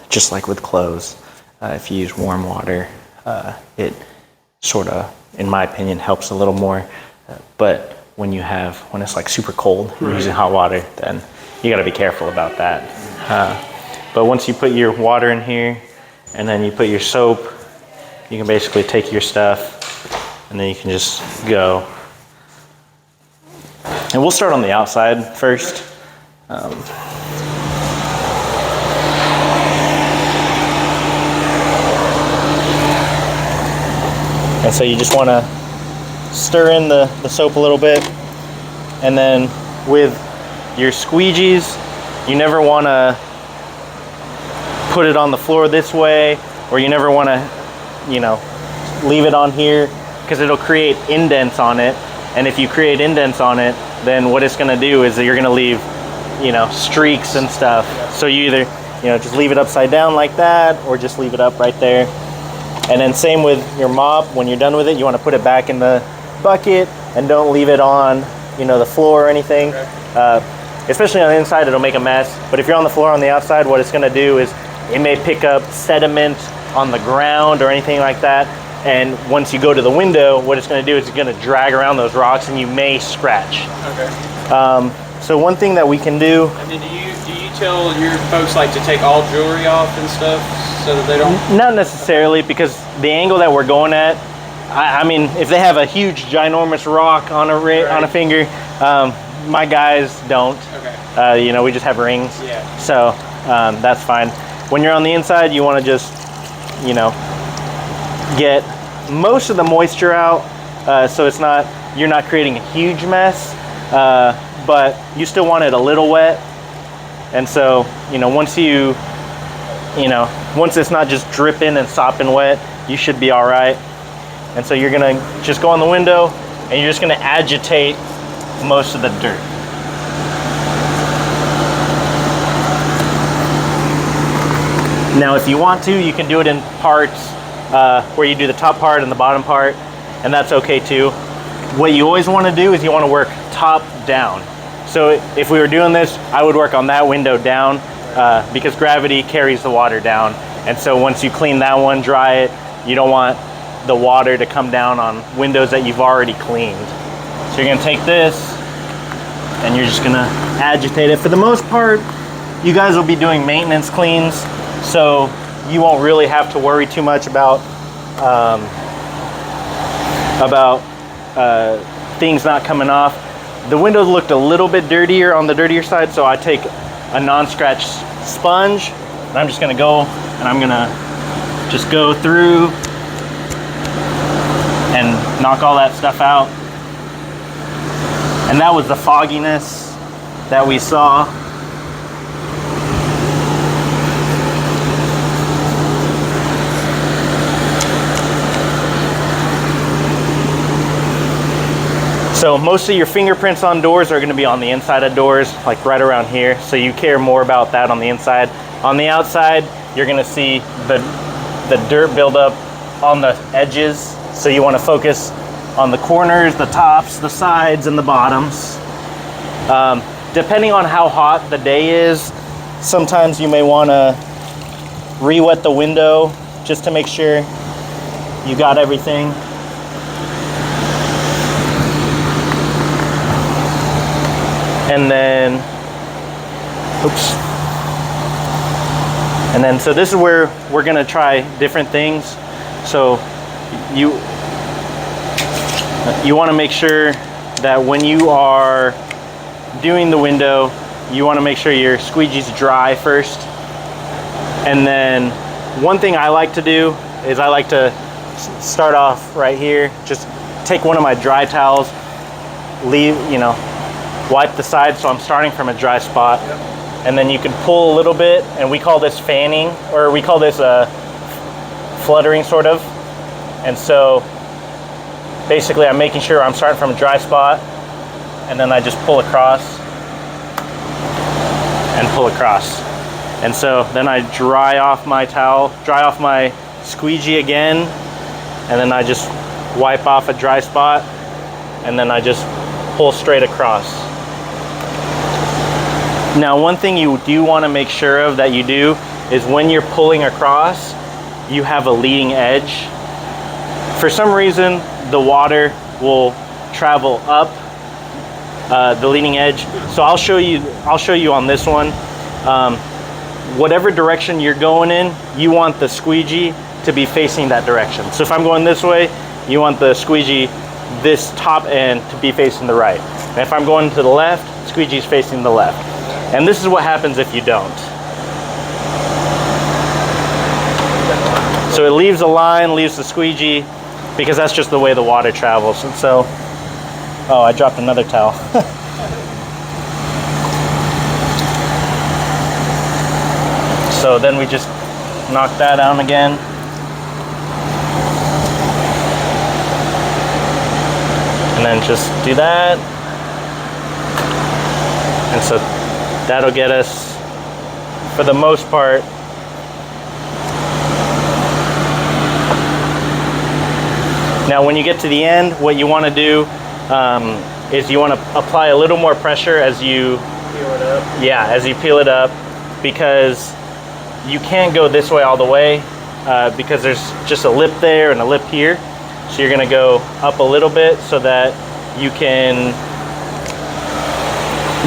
just like with clothes. If you use warm water, it sort of, in my opinion, helps a little more. But when it's like super cold, and you're using hot water, then you got to be careful about that. But once you put your water in here, and then you put your soap, you can basically take your stuff, and then you can just go. And we'll start on the outside first. And so you just want to stir in the soap a little bit. And then with your squeegees, you never want to put it on the floor this way, or you never want to, leave it on here, because it'll create indents on it. And if you create indents on it, then what it's going to do is that you're going to leave, streaks and stuff. So you either, just leave it upside down like that, or just leave it up right there. And then same with your mop. When you're done with it, you want to put it back in the bucket and don't leave it on, the floor or anything. Especially on the inside, it'll make a mess. But if you're on the floor on the outside, what it's going to do is it may pick up sediment on the ground or anything like that. And once you go to the window, what it's going to do is it's going to drag around those rocks, and you may scratch. Okay. So one thing that we can do. And then do you tell your folks to take all jewelry off and stuff so that they don't? Not necessarily, because the angle that we're going at, I mean, if they have a huge, ginormous rock on a finger, my guys don't. Okay. We just have rings. Yeah. So that's fine. When you're on the inside, you want to just, get most of the moisture out, so you're not creating a huge mess, but you still want it a little wet. And so, once it's not just dripping and sopping wet, you should be all right. And so you're gonna just go on the window, and you're just gonna agitate most of the dirt. Now, if you want to, you can do it in parts, where you do the top part and the bottom part, and that's okay too. What you always want to do is you want to work top down. So if we were doing this, I would work on that window down, because gravity carries the water down. And so once you clean that one, dry it, you don't want the water to come down on windows that you've already cleaned. So you're going to take this, and you're just going to agitate it. For the most part, you guys will be doing maintenance cleans, so you won't really have to worry too much about things not coming off. The windows looked a little bit dirtier on the dirtier side, so I take a non-scratch sponge, and I'm just gonna go, and I'm gonna just go through and knock all that stuff out. And that was the fogginess that we saw. So most of your fingerprints on doors are going to be on the inside of doors, like right around here. So you care more about that on the inside. On the outside, you're going to see the dirt buildup on the edges. So you want to focus on the corners, the tops, the sides, and the bottoms. Depending on how hot the day is, sometimes you may want to re-wet the window just to make sure you got everything. And then, so this is where we're gonna try different things. So you wanna make sure that when you are doing the window, you wanna make sure your squeegee's dry first. And then one thing I like to do is I like to start off right here. Just take one of my dry towels, wipe the side, so I'm starting from a dry spot. Yep. And then you can pull a little bit, and we call this fanning, or we call this fluttering sort of. And so basically I'm making sure I'm starting from a dry spot, and then I just pull across and pull across. And so then I dry off my towel, dry off my squeegee again, and then I just wipe off a dry spot, and then I just pull straight across. Now, one thing you do want to make sure of that you do is when you're pulling across, you have a leading edge. For some reason, the water will travel up the leading edge. So I'll show you on this one. Whatever direction you're going in, you want the squeegee to be facing that direction. So if I'm going this way, you want the squeegee, this top end, to be facing the right. And if I'm going to the left, squeegee's facing the left. And this is what happens if you don't. So it leaves a line, leaves the squeegee, because that's just the way the water travels. And so, oh, I dropped another towel. So then we just knock that down again. And then just do that. And so that'll get us, for the most part, now when you get to the end, what you want to do is you want to apply a little more pressure as you peel it up. Yeah, as you peel it up, because you can't go this way all the way because there's just a lip there and a lip here. So you're going to go up a little bit so that you can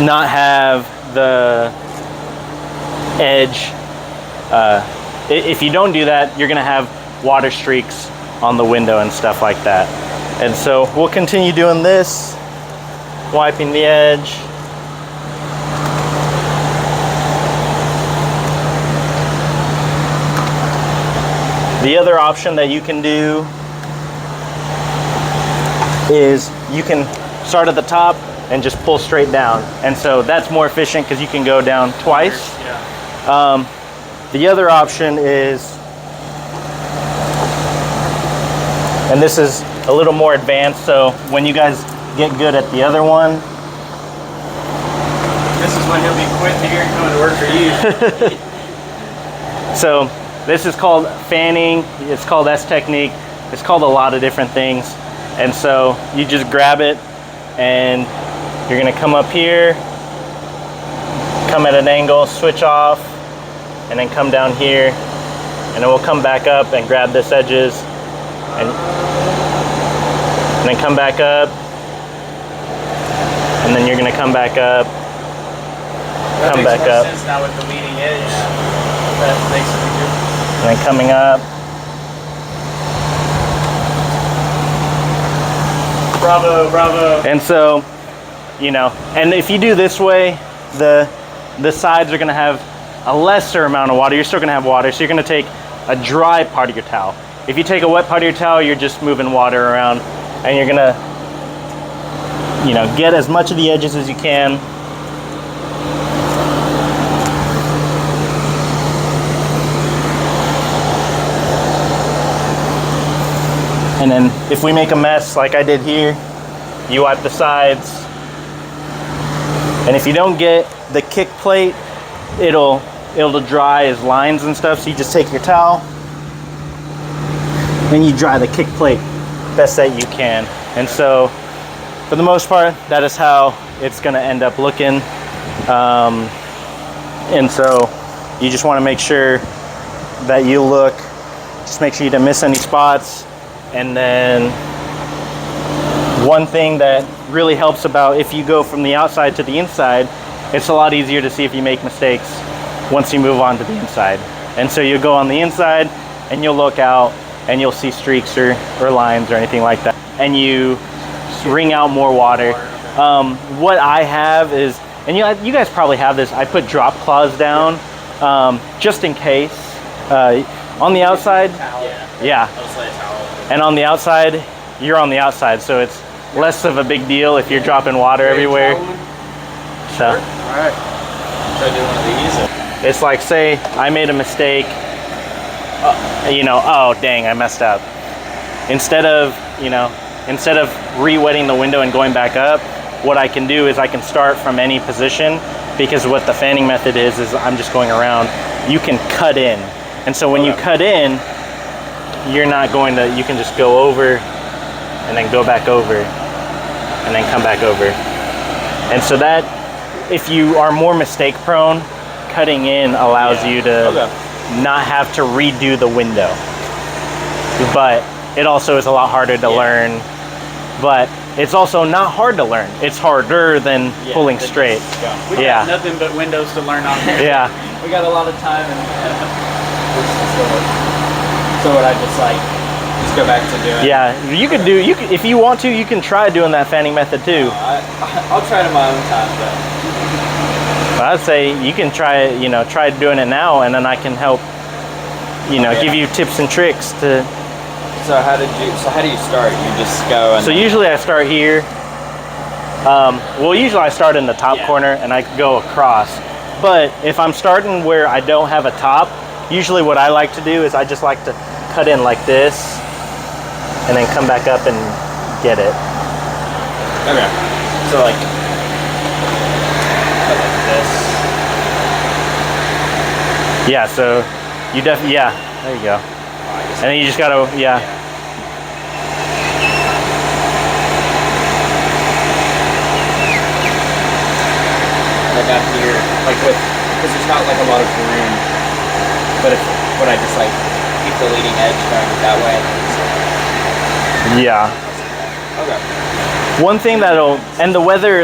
not have the edge. If you don't do that, you're going to have water streaks on the window and stuff like that. And so we'll continue doing this, wiping the edge. The other option that you can do is you can start at the top and just pull straight down. And so that's more efficient because you can go down twice. Yeah. The other option is, and this is a little more advanced, so when you guys get good at the other one. This is when he'll be quitting here and coming to work for you. So this is called fanning, it's called S technique, it's called a lot of different things. And so you just grab it and you're gonna come up here, come at an angle, switch off, and then come down here, and then we'll come back up and grab this edges, and then come back up, and then you're gonna come back up, That come makes back more up, sense now with the leading edge. That makes it good. and then coming up. Bravo, bravo. And so, you know, and if you do this way, the sides are gonna have a lesser amount of water. You're still gonna have water, so you're gonna take a dry part of your towel. If you take a wet part of your towel, you're just moving water around, and you're gonna, you know, get as much of the edges as you can. And then if we make a mess like I did here, you wipe the sides. And if you don't get the kick plate, it'll dry as lines and stuff. So you just take your towel and you dry the kick plate best that you can. And so for the most part, that is how it's gonna end up looking. And so you just wanna make sure that you look, just make sure you don't miss any spots. And then one thing that really helps about if you go from the outside to the inside, it's a lot easier to see if you make mistakes once you move on to the inside. And so you go on the inside and you'll look out and you'll see streaks or lines or anything like that. And you wring out more water. What I have is, and you guys probably have this, I put drop cloths down just in case. On the outside, yeah. And on the outside, you're on the outside, so it's less of a big deal if you're dropping water everywhere. So, All right. Try to do one of these. it's like, say I made a mistake, you know, oh dang, I messed up. Instead of re-wetting the window and going back up, what I can do is I can start from any position, because what the fanning method is I'm just going around. You can cut in. And so when you cut in, you're not going to, you can just go over and then go back over and then come back over. And so that, if you are more mistake prone, cutting in allows you to not have to redo the window. But it also is a lot harder to learn. But it's also not hard to learn. It's harder than pulling straight. We got nothing but windows to learn on here. Yeah. We got a lot of time, and so what I just go back to doing. Yeah, you could if you want to, you can try doing that fanning method too. I'll try it on my own time, but I'd say you can try it, try doing it now, and then I can help, give you tips and tricks to. So how do you start? You just go and. So usually I start here. Well, usually I start in the top corner and I go across. But if I'm starting where I don't have a top, usually what I like to do is I just like to cut in like this, and then come back up and get it. Okay. So like this. Yeah, so you there you go. And then you just gotta, Like down here, because there's not like a lot of room. But when I just keep the leading edge going that way. Yeah. Okay. One thing and the weather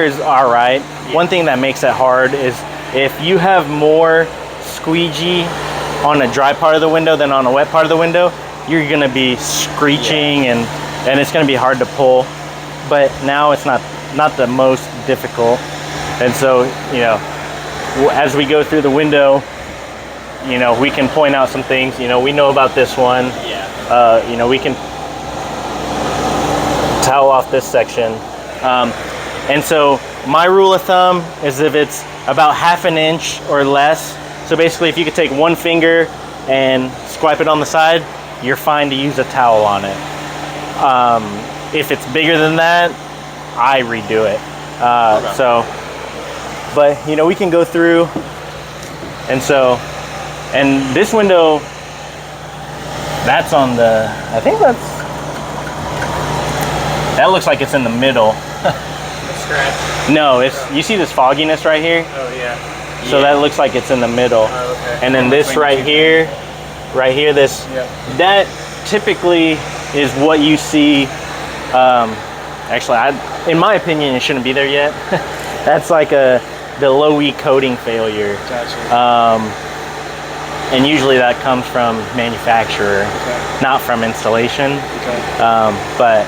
is all right. Yeah. One thing that makes it hard is if you have more squeegee on a dry part of the window than on a wet part of the window, you're gonna be screeching and it's gonna be hard to pull. But now it's not the most difficult. And so, as we go through the window, we can point out some things. We know about this one. Yeah. We can towel off this section. And so my rule of thumb is if it's about 1/2 inch or less. So basically, if you could take one finger and swipe it on the side, you're fine to use a towel on it. If it's bigger than that, I redo it. Okay. So, but we can go through, and this window, that's on that looks like it's in the middle. Scratch. No, you see this fogginess right here? Oh yeah. So that looks like it's in the middle. Oh, okay. And then this right here, this, that typically is what you see. Actually, in my opinion, it shouldn't be there yet. That's like the low E coating failure. Gotcha. And usually that comes from manufacturer, not from installation. Okay. But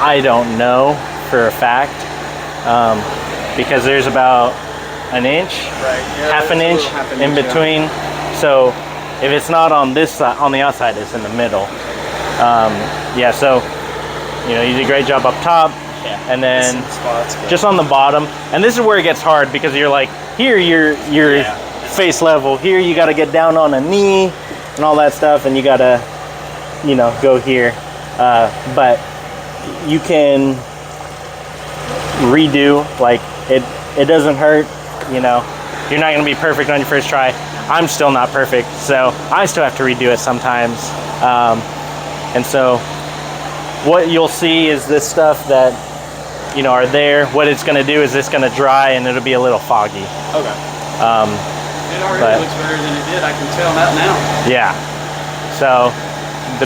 I don't know for a fact because there's about an inch, half an inch in between. So if it's not on this side, on the outside, it's in the middle. So you did a great job up top, and then just on the bottom. And this is where it gets hard because you're like, here you're face level. Here you got to get down on a knee and all that stuff, and you got to go here. But you can redo, it doesn't hurt. You're not going to be perfect on your first try. I'm still not perfect, so I still have to redo it sometimes. And so what you'll see is this stuff that are there. What it's going to do is it's going to dry and it'll be a little foggy. Okay. It already looks better than it did. I can tell that now. Yeah. So